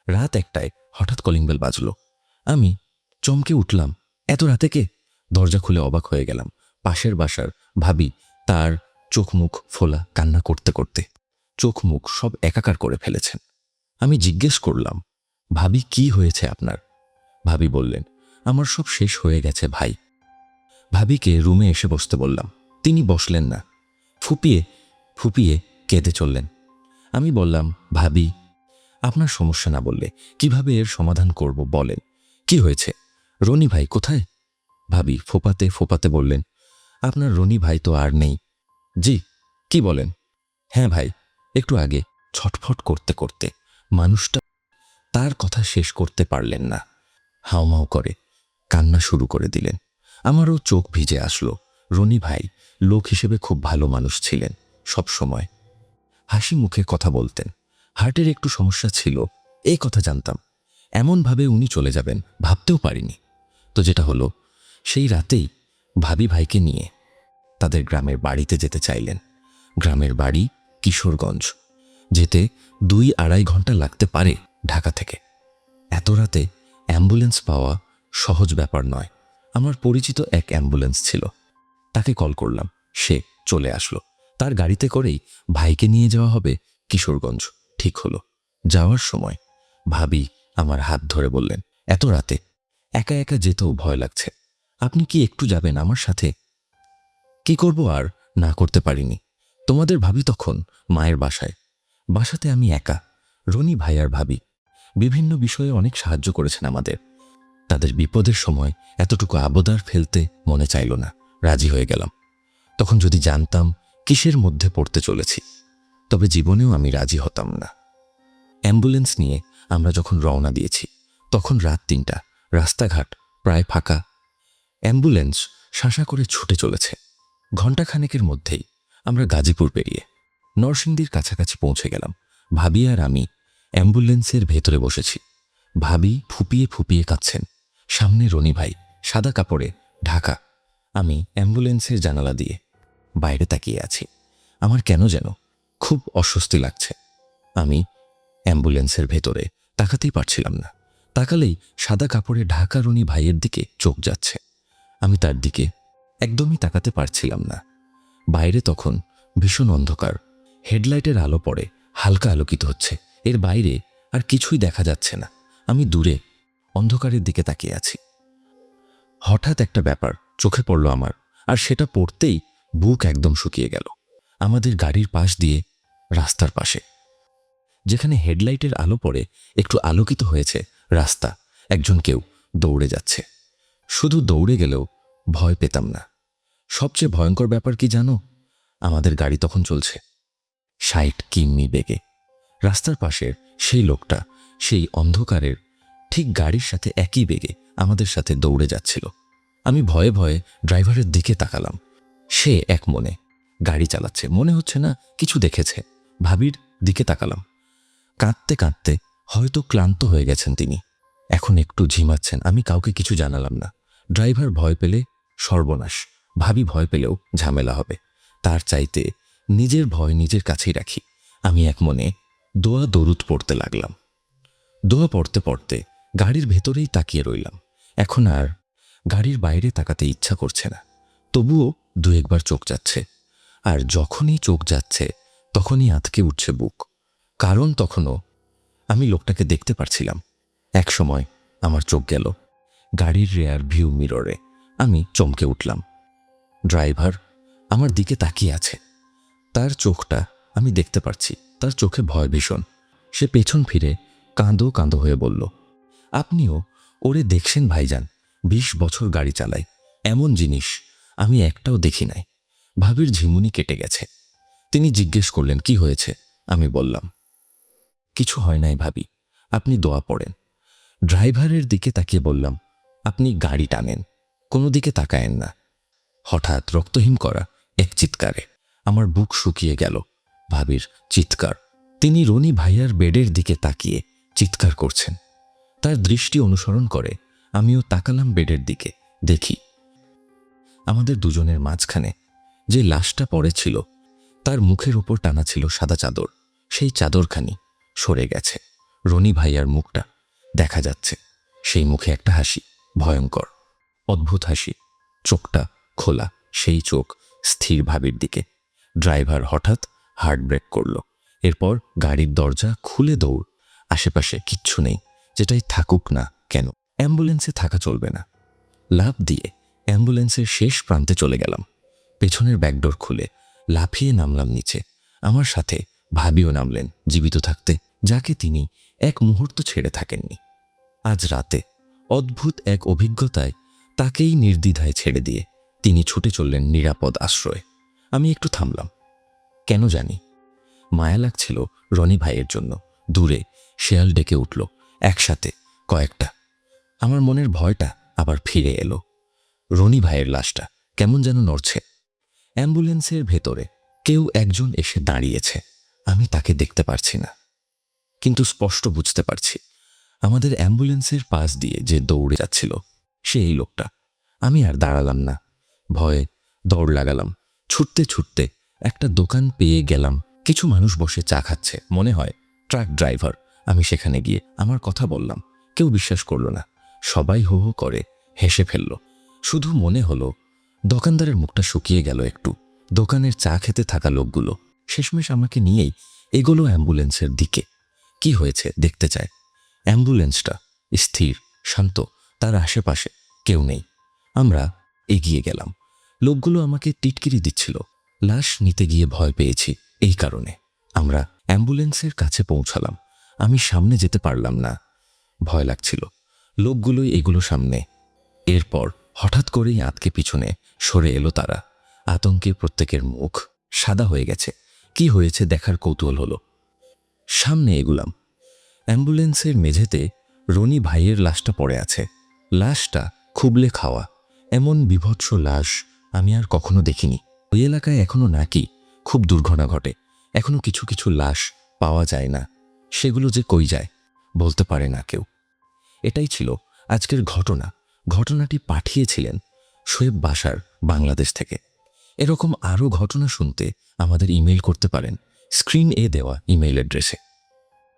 রাত 1টায় হঠাৎ calling bell বাজল। আমি চমকে উঠলাম। এত রাতে কে? দরজা খুলে অবাক হয়ে গেলাম। পাশের বাসার ভাবি, তার চোখ মুখ ফোলা, কান্না করতে করতে চোখ মুখ সব একাকার করে ফেলেছেন। আমি জিজ্ঞেস করলাম, ভাবি কি হয়েছে আপনার? ভাবি বললেন, আমার সব শেষ হয়ে গেছে ভাই। ভাবিকে রুমে এসে বসতে বললাম। তিনি বসলেন না, ফুপিয়ে ফুপিয়ে কেঁদে চললেন। আমি বললাম, ভাবি আপনার সমস্যা না বললে কিভাবে এর সমাধান করব বলেন, কি হয়েছে? রনি ভাই কোথায়? ভাবি ফোপাতে ফোপাতে বললেন, আপনার রনি ভাই তো আর নেই। জি, কি বলেন? হ্যাঁ ভাই, একটু আগে ছটফট করতে করতে মানুষটা তার কথা শেষ করতে পারলেন না, হাউমাউ করে কান্না শুরু করে দিলেন। আমারও চোখ ভিজে আসলো। রনি ভাই লোক হিসেবে খুব ভালো মানুষ ছিলেন, সব সময় হাসি মুখে কথা বলতেন। হার্টের একটু সমস্যা ছিল, এই কথা জানতাম। এমনভাবে উনি চলে যাবেন ভাবতেও পারিনি। তো যেটা হলো, সেই রাতেই ভাবি ভাইকে নিয়ে তাদের গ্রামের বাড়িতে যেতে চাইলেন। গ্রামের বাড়ি কিশোরগঞ্জ, যেতে 2-2.5 ঘন্টা লাগতে পারে ঢাকা থেকে। এত রাতে অ্যাম্বুলেন্স পাওয়া সহজ ব্যাপার নয়। আমার পরিচিত এক অ্যাম্বুলেন্স ছিল, তাকে কল করলাম, সে চলে আসলো। তার গাড়িতে করেই ভাইকে নিয়ে যাওয়া হবে কিশোরগঞ্জ। ঠিক হলো। যাওয়ার সময় ভাবি আমার হাত ধরে বললেন, এত রাতে একা একা যেতেও ভয় লাগছে, আপনি কি একটু যাবেন আমার সাথে? কি করব, আর না করতে পারিনি। তোমাদের ভাবি তখন মায়ের বাসায়, বাসাতে আমি একা। রনি ভাই আর ভাবি বিভিন্ন বিষয়ে অনেক সাহায্য করেছেন আমাদের। তাদের বিপদের সময় এতটুকু আবদার ফেলতে মনে চাইল না, রাজি হয়ে গেলাম। তখন যদি জানতাম কিসের মধ্যে পড়তে চলেছি, তবে জীবনেও আমি রাজি হতাম না। অ্যাম্বুলেন্স নিয়ে আমরা যখন রওনা দিয়েছি, তখন রাত 3টা, রাস্তাঘাট প্রায় ফাঁকা। অ্যাম্বুলেন্স শাঁসা করে ছুটে চলেছে। ঘণ্টাখানেকের মধ্যেই আমরা গাজীপুর পেরিয়ে নরসিংদীর কাছাকাছি পৌঁছে গেলাম। ভাবি আর আমি অ্যাম্বুলেন্সের ভেতরে বসেছি। ভাবি ফুপিয়ে ফুপিয়ে কাঁদছেন। সামনে রনি ভাই, সাদা কাপড়ে ঢাকা। আমি অ্যাম্বুলেন্সের জানালা দিয়ে বাইরে তাকিয়ে আছি। আমার কেন যেন খুব অস্বস্তি লাগছে। আমি অ্যাম্বুলেন্সের ভেতরে তাকাতেই পারছিলাম না। তাকালেই সাদা কাপড়ে ঢাকা রনি ভাইয়ের দিকে চোখ যাচ্ছে। আমি তার দিকে একদমই তাকাতে পারছিলাম না। বাইরে তখন ভীষণ অন্ধকার। হেডলাইটের আলো পড়ে হালকা আলোকিত হচ্ছে, এর বাইরে আর কিছুই দেখা যাচ্ছে না। আমি দূরে অন্ধকারের দিকে তাকিয়ে আছি। হঠাৎ একটা ব্যাপার চোখে পড়ল আমার, আর সেটা পড়তেই বুক একদম শুকিয়ে গেল। আমাদের গাড়ির পাশ দিয়ে, রাস্তার পাশে যেখানে হেডলাইটের আলো পড়ে একটু আলোকিত হয়েছে রাস্তা, একজন কেউ দৌড়ে যাচ্ছে। শুধু দৌড়ে গেলেও ভয় পেতাম না। সবচেয়ে ভয়ঙ্কর ব্যাপার কি জানো? আমাদের গাড়ি তখন চলছে 60 কিমি বেগে। রাস্তার পাশের সেই লোকটা সেই অন্ধকারের ঠিক গাড়ির সাথে একই বেগে আমাদের সাথে দৌড়ে যাচ্ছিল। আমি ভয়ে ভয়ে ড্রাইভারের দিকে তাকালাম। সে এক মনে গাড়ি চালাচ্ছে, মনে হচ্ছে না কিছু দেখেছে। ভাবির দিকে তাকালাম। কাঁদতে কাঁদতে হয়তো ক্লান্ত হয়ে গেছেন তিনি, এখন একটু ঝিমাচ্ছেন। আমি কাউকে কিছু জানালাম না। ড্রাইভার ভয় পেলে সর্বনাশ, ভাবি ভয় পেলেও ঝামেলা হবে। তার চাইতে নিজের ভয় নিজের কাছেই রাখি। আমি এক মনে দোয়া দরুদ পড়তে লাগলাম। দোয়া পড়তে পড়তে গাড়ির ভেতরেই তাকিয়ে রইলাম। এখন আর গাড়ির বাইরে তাকাতে ইচ্ছা করছে না। তবুও 2-1 বার চোখ যাচ্ছে, আর যখনই চোখ যাচ্ছে তখনই আঁতকে উঠছে বুক। কারণ তখনও আমি লোকটাকে দেখতে পারছিলাম। এক সময় আমার চোখ গেল গাড়ির রেয়ার ভিউ মিররে। আমি চমকে উঠলাম। ড্রাইভার আমার দিকে তাকিয়ে আছে, তার চোখটা আমি দেখতে পারছি। তার চোখে ভয় ভীষণ। সে পেছন ফিরে কাঁদো কাঁদো হয়ে বলল, আপনিও ওরে দেখছেন ভাইজান? 20 বছর গাড়ি চালায়, এমন জিনিস আমি একটাও দেখি নাই। ভাবির ঝিমুনি কেটে গেছে। তিনি জিজ্ঞেস করলেন, কি হয়েছে? আমি বললাম, কিছু হয় নাই ভাবি, আপনি দোয়া পড়েন। ড্রাইভারের দিকে তাকিয়ে বললাম, আপনি গাড়ি টানেন, কোনো দিকে তাকায়েন না। হঠাৎ রক্তহীন করা এক চিৎকারে আমার বুক শুকিয়ে গেল। ভাবির চিৎকার। তিনি রনি ভাইয়ার বেডের দিকে তাকিয়ে চিৎকার করছেন। তার দৃষ্টি অনুসরণ করে আমিও তাকালাম বেডের দিকে। দেখি আমাদের দুজনের মাঝখানে যে লাশটা পড়েছিল, তার মুখের উপর টানা ছিল সাদা চাদর। সেই চাদরখানি সরে গেছে, রনি ভাইয়ার মুখটা দেখা যাচ্ছে। সেই মুখে একটা হাসি, ভয়ঙ্কর অদ্ভুত হাসি, চোখটা খোলা, সেই চোখ স্থির ভাবির দিকে। ড্রাইভার হঠাৎ হার্ট ব্রেক করল। এরপর গাড়ির দরজা খুলে দৌড়। আশেপাশে কিচ্ছু নেই, যেটাই থাকুক না কেন অ্যাম্বুলেন্সে থাকা চলবে না। লাফ দিয়ে অ্যাম্বুলেন্সের শেষ প্রান্তে চলে গেলাম। পেছনের ব্যাকডোর খুলে লাফিয়ে নামলাম নিচে। আমার সাথে ভাবিও নামলেন জীবিত থাকতে, যাকে তিনি এক মুহূর্ত ছেড়ে থাকেননি। আজ রাতে অদ্ভুত এক অভিজ্ঞতায় তাকেই নির্দ্বিধায় ছেড়ে দিয়ে তিনি ছুটে চললেন নিরাপদ আশ্রয়ে। আমি একটু থামলাম, কেন জানি মায়া লাগছিল রনি ভাইয়ের জন্য। দূরে শেয়াল ডেকে উঠল, একসাথে কয়েকটা। আমার মনের ভয়টা আবার ফিরে এলো। রনি ভাইয়ের লাশটা কেমন যেন নড়ছে। অ্যাম্বুলেন্সের ভেতরে কেউ একজন এসে দাঁড়িয়েছে। আমি তাকে দেখতে পারছি না, কিন্তু স্পষ্ট বুঝতে পারছি আমাদের অ্যাম্বুলেন্সের পাশ দিয়ে যে দৌড়ে যাচ্ছিল সে এই লোকটা। আমি আর দাঁড়ালাম না, ভয়ে দৌড় লাগালাম। ছুটতে ছুটতে একটা দোকান পেয়ে গেলাম। কিছু মানুষ বসে চা খাচ্ছে, মনে হয় ট্রাক ড্রাইভার। আমি সেখানে গিয়ে আমার কথা বললাম, কেউ বিশ্বাস করল না। সবাই হো হো করে হেসে ফেলল। শুধু মনে হলো দোকানদারের মুখটা শুকিয়ে গেল একটু। দোকানের চা খেতে থাকা লোকগুলো শেষমেশ আমাকে নিয়েই এগোলো অ্যাম্বুলেন্সের দিকে। কি হয়েছে দেখতে চায়। অ্যাম্বুলেন্সটা স্থির, শান্ত, তার আশেপাশে কেউ নেই। আমরা এগিয়ে গেলাম। লোকগুলো আমাকে টিটকিরি দিচ্ছিল। লাশ নিতে গিয়ে ভয় পেয়েছি এই কারণে। আমরা অ্যাম্বুলেন্সের কাছে পৌঁছালাম। আমি সামনে যেতে পারলাম না, ভয় লাগছিল। লোকগুলোই এগুলো সামনে। এরপর হঠাৎ করেই আঁতকে পিছনে সরে এলো তারা। আতঙ্কে প্রত্যেকের মুখ সাদা হয়ে গেছে। কি হয়েছে দেখার কৌতূহল হলো। সামনে এগুলাম। অ্যাম্বুলেন্সের মেঝেতে রনি ভাইয়ের লাশটা পড়ে আছে। লাশটা খুবলে খাওয়া। এমন বিভৎস লাশ আমি আর কখনো দেখিনি। ওই এলাকায় এখনো নাকি খুব দুর্ঘটনা ঘটে। এখনো কিছু কিছু লাশ পাওয়া যায় না। সেগুলো যে কই যায় বলতে পারে না কেউ। এটাই ছিল আজকের ঘটনা। ঘটনাটি পাঠিয়েছিলেন শোয়েব বাশার, বাংলাদেশ থেকে। এরকম আরও ঘটনা শুনতে আমাদের ইমেইল করতে পারেন স্ক্রিন এ দেওয়া ইমেইল অ্যাড্রেসে।